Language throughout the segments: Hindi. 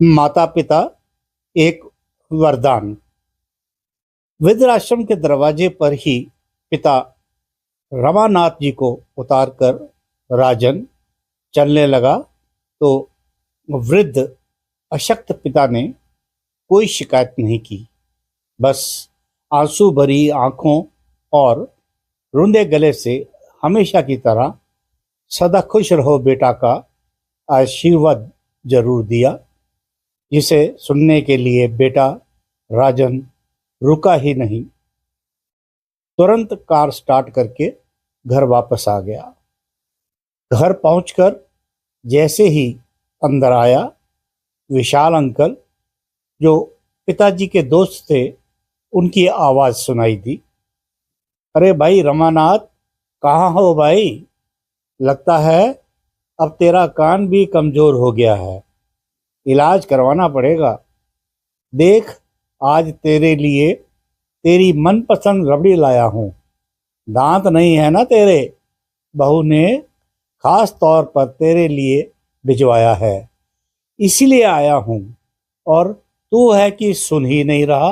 माता पिता एक वरदान। वृद्धाश्रम के दरवाजे पर ही पिता रमानाथ जी को उतारकर राजन चलने लगा तो वृद्ध अशक्त पिता ने कोई शिकायत नहीं की। बस आंसू भरी आंखों और रुंधे गले से हमेशा की तरह सदा खुश रहो बेटा का आशीर्वाद जरूर दिया, जिसे सुनने के लिए बेटा राजन रुका ही नहीं। तुरंत कार स्टार्ट करके घर वापस आ गया। घर पहुंचकर जैसे ही अंदर आया, विशाल अंकल जो पिताजी के दोस्त थे, उनकी आवाज सुनाई दी। अरे भाई रमानाथ, कहाँ हो भाई? लगता है अब तेरा कान भी कमजोर हो गया है, इलाज करवाना पड़ेगा। देख, आज तेरे लिए तेरी मनपसंद रबड़ी लाया हूँ। दांत नहीं है ना तेरे? बहू ने खास तौर पर तेरे लिए भिजवाया है, इसीलिए आया हूँ। और तू है कि सुन ही नहीं रहा।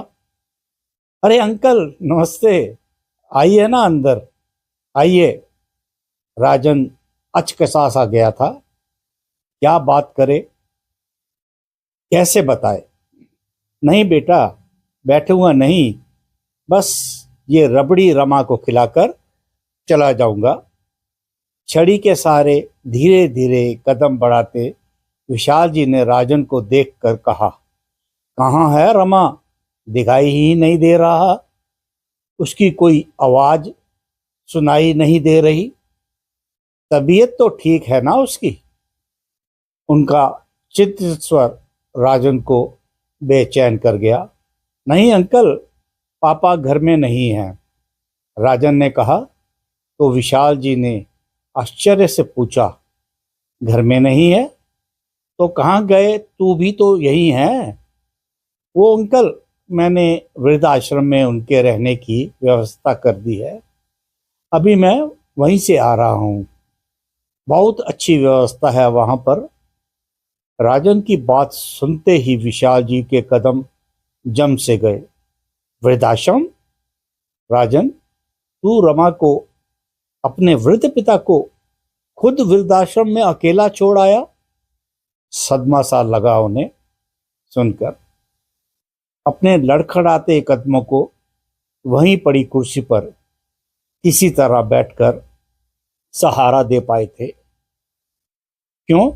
अरे अंकल नमस्ते, आइए ना अंदर आइए। राजन अचकसा सा गया था। क्या बात करे, कैसे बताए? नहीं बेटा, बैठे हुआ नहीं, बस ये रबड़ी रमा को खिलाकर चला जाऊंगा। छड़ी के सहारे धीरे धीरे कदम बढ़ाते विशाल जी ने राजन को देखकर कहा, कहाँ है रमा? दिखाई ही नहीं दे रहा, उसकी कोई आवाज सुनाई नहीं दे रही। तबीयत तो ठीक है ना उसकी? उनका चित्र स्वर राजन को बेचैन कर गया। नहीं अंकल, पापा घर में नहीं हैं, राजन ने कहा। तो विशाल जी ने आश्चर्य से पूछा, घर में नहीं है तो कहाँ गए? तू भी तो यही है। वो अंकल, मैंने वृद्धाश्रम में उनके रहने की व्यवस्था कर दी है, अभी मैं वहीं से आ रहा हूँ। बहुत अच्छी व्यवस्था है वहां पर। राजन की बात सुनते ही विशाल जी के कदम जम से गए। वृद्धाश्रम? राजन, तू रमा को, अपने वृद्ध पिता को खुद वृद्धाश्रम में अकेला छोड़ आया? सदमा सा लगा उन्हें सुनकर। अपने लड़खड़ाते कदमों को वहीं पड़ी कुर्सी पर किसी तरह बैठकर सहारा दे पाए थे। क्यों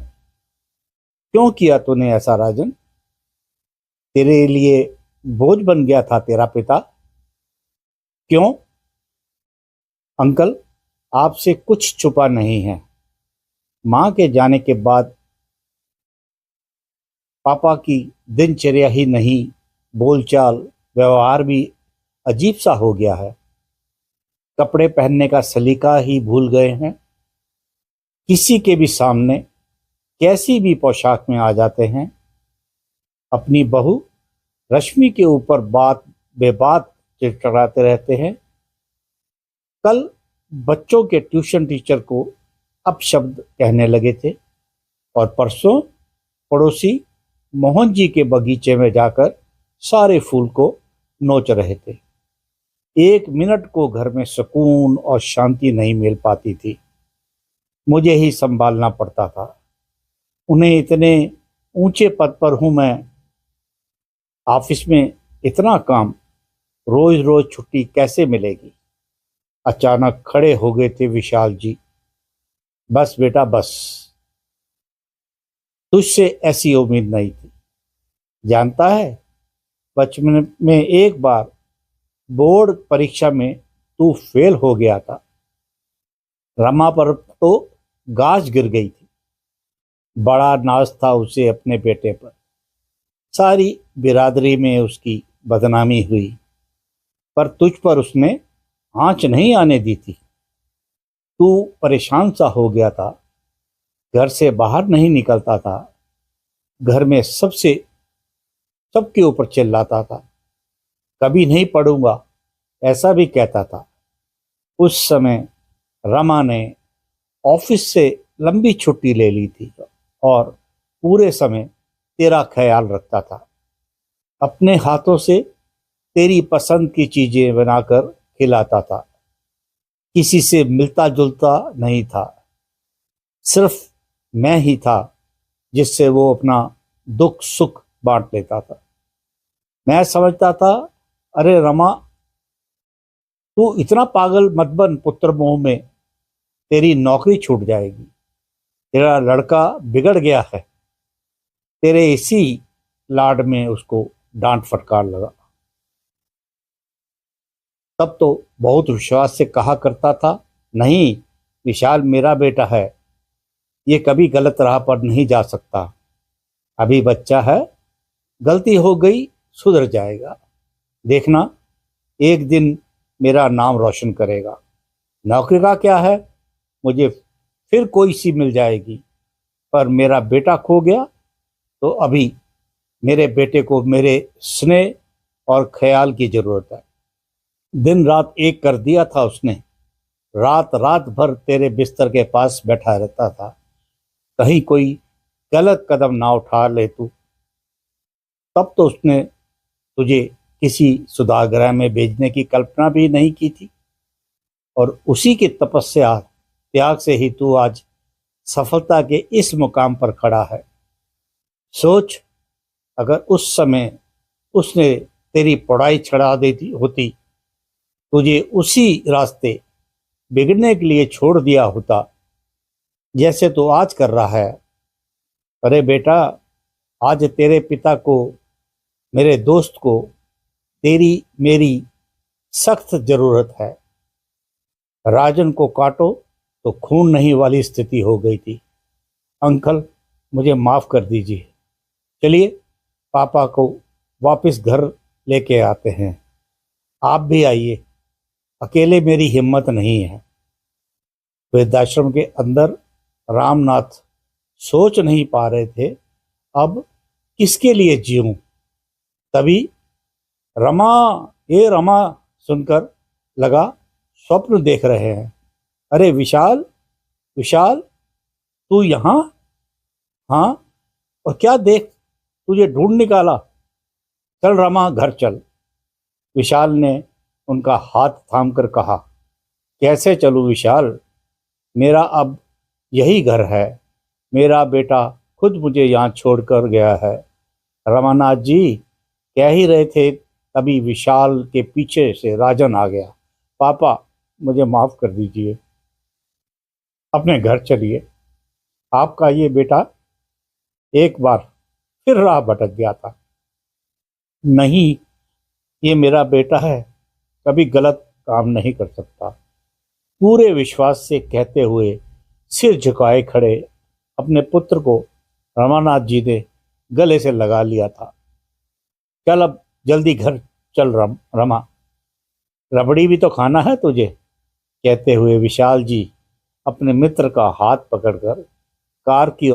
क्यों किया तूने ऐसा राजन? तेरे लिए बोझ बन गया था तेरा पिता? क्यों? अंकल, आपसे कुछ छुपा नहीं है। मां के जाने के बाद पापा की दिनचर्या ही नहीं, बोलचाल व्यवहार भी अजीब सा हो गया है। कपड़े पहनने का सलीका ही भूल गए हैं। किसी के भी सामने कैसी भी पोशाक में आ जाते हैं। अपनी बहू रश्मि के ऊपर बात बेबात चिड़चिड़ाते रहते हैं। कल बच्चों के ट्यूशन टीचर को अपशब्द कहने लगे थे और परसों पड़ोसी मोहन जी के बगीचे में जाकर सारे फूल को नोच रहे थे। एक मिनट को घर में सुकून और शांति नहीं मिल पाती थी। मुझे ही संभालना पड़ता था उन्हें। इतने ऊंचे पद पर हूं मैं, ऑफिस में इतना काम, रोज रोज छुट्टी कैसे मिलेगी? अचानक खड़े हो गए थे विशाल जी। बस बेटा बस, तुझसे ऐसी उम्मीद नहीं थी। जानता है, बचपन में एक बार बोर्ड परीक्षा में तू फेल हो गया था। रमा पर तो गाज गिर गई थी। बड़ा नाज था उसे अपने बेटे पर। सारी बिरादरी में उसकी बदनामी हुई, पर तुझ पर उसने आंच नहीं आने दी थी। तू परेशान सा हो गया था, घर से बाहर नहीं निकलता था, घर में सबके ऊपर चिल्लाता था। कभी नहीं पढ़ूंगा ऐसा भी कहता था। उस समय रमा ने ऑफिस से लंबी छुट्टी ले ली थी और पूरे समय तेरा ख्याल रखता था। अपने हाथों से तेरी पसंद की चीजें बनाकर खिलाता था। किसी से मिलता जुलता नहीं था। सिर्फ मैं ही था जिससे वो अपना दुख सुख बांट लेता था। मैं समझता था, अरे रमा, तू इतना पागल मत बन, पुत्र मोह में तेरी नौकरी छूट जाएगी। तेरा लड़का बिगड़ गया है। तेरे इसी लाड में उसको डांट फटकार लगा। तब तो बहुत विश्वास से कहा करता था, नहीं, विशाल मेरा बेटा है, ये कभी गलत राह पर नहीं जा सकता। अभी बच्चा है, गलती हो गई, सुधर जाएगा। देखना, एक दिन मेरा नाम रोशन करेगा। नौकरी का क्या है, मुझे फिर कोई सी मिल जाएगी, पर मेरा बेटा खो गया तो अभी मेरे बेटे को मेरे स्नेह और ख्याल की जरूरत है। दिन रात एक कर दिया था उसने। रात रात भर तेरे बिस्तर के पास बैठा रहता था, कहीं कोई गलत कदम ना उठा ले तू। तब तो उसने तुझे किसी सुधारगृह में भेजने की कल्पना भी नहीं की थी, और उसी की तपस्या त्याग से ही तू आज सफलता के इस मुकाम पर खड़ा है। सोच, अगर उस समय उसने तेरी पढ़ाई छड़ा देती होती, तुझे उसी रास्ते बिगड़ने के लिए छोड़ दिया होता जैसे तू आज कर रहा है। अरे बेटा, आज तेरे पिता को, मेरे दोस्त को तेरी मेरी सख्त जरूरत है। राजन को काटो तो खून नहीं वाली स्थिति हो गई थी। अंकल, मुझे माफ कर दीजिए। चलिए पापा को वापस घर लेके आते हैं। आप भी आइए, अकेले मेरी हिम्मत नहीं है। वृद्धाश्रम के अंदर रामनाथ सोच नहीं पा रहे थे, अब किसके लिए जीऊं। तभी रमा, ये रमा सुनकर लगा स्वप्न देख रहे हैं। अरे विशाल, विशाल, तू यहाँ? हाँ, और क्या देख, तुझे ढूंढ निकाला। चल रमा, घर चल। विशाल ने उनका हाथ थामकर कहा। कैसे चलूं विशाल, मेरा अब यही घर है। मेरा बेटा खुद मुझे यहाँ छोड़कर गया है। रमानाथ जी कह ही रहे थे, तभी विशाल के पीछे से राजन आ गया। पापा, मुझे माफ कर दीजिए, अपने घर चलिए। आपका ये बेटा एक बार फिर राह भटक गया था। नहीं, ये मेरा बेटा है, कभी गलत काम नहीं कर सकता। पूरे विश्वास से कहते हुए सिर झुकाए खड़े अपने पुत्र को रमानाथ जी ने गले से लगा लिया था। चल अब जल्दी घर चल रमा, रबड़ी भी तो खाना है तुझे, कहते हुए विशाल जी अपने मित्र का हाथ पकड़कर कार की